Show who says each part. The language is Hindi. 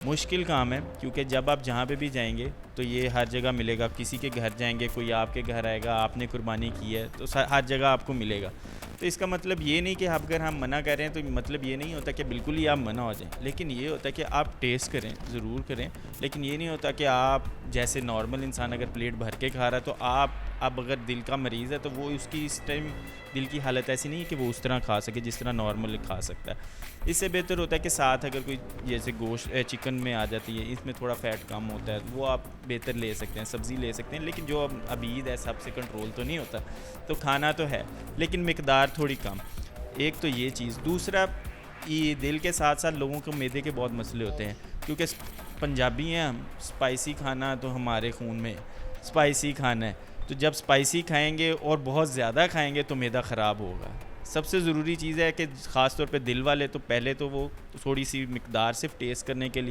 Speaker 1: मुश्किल काम है क्योंकि जब आप जहाँ पे भी जाएंगे तो ये हर जगह मिलेगा। किसी के घर जाएंगे, कोई आपके घर आएगा, आपने कुर्बानी की है तो हर जगह आपको मिलेगा। तो इसका मतलब ये नहीं कि अगर हम मना कर रहे हैं तो मतलब ये नहीं होता कि बिल्कुल ही आप मना हो जाएं, लेकिन ये होता है कि आप टेस्ट करें, ज़रूर करें। लेकिन ये नहीं होता कि आप जैसे नॉर्मल इंसान अगर प्लेट भर के खा रहा है तो आप अब अगर दिल का मरीज़ है तो वो उसकी इस टाइम दिल की हालत ऐसी नहीं है कि वो उस तरह खा सके जिस तरह नॉर्मल खा सकता है। इससे बेहतर होता है कि साथ अगर कोई जैसे गोश्त चिकन में आ जाती है, इसमें थोड़ा फ़ैट कम होता है, वो आप बेहतर ले सकते हैं, सब्ज़ी ले सकते हैं। लेकिन जो अब ईद है सबसे कंट्रोल तो नहीं होता, तो खाना तो है लेकिन मिकदार थोड़ी कम। एक तो ये चीज़, दूसरा ये दिल के साथ साथ लोगों को मैदे के बहुत मसले होते हैं क्योंकि पंजाबी हैं हम, स्पाइसी खाना तो हमारे खून में स्पाइसी खाना है। तो जब स्पाइसी खाएंगे और बहुत ज़्यादा खाएंगे तो मैदा ख़राब होगा। सबसे ज़रूरी चीज़ है कि ख़ास तौर पे दिल वाले तो पहले तो वो थोड़ी सी मिकदार सिर्फ टेस्ट करने के लिए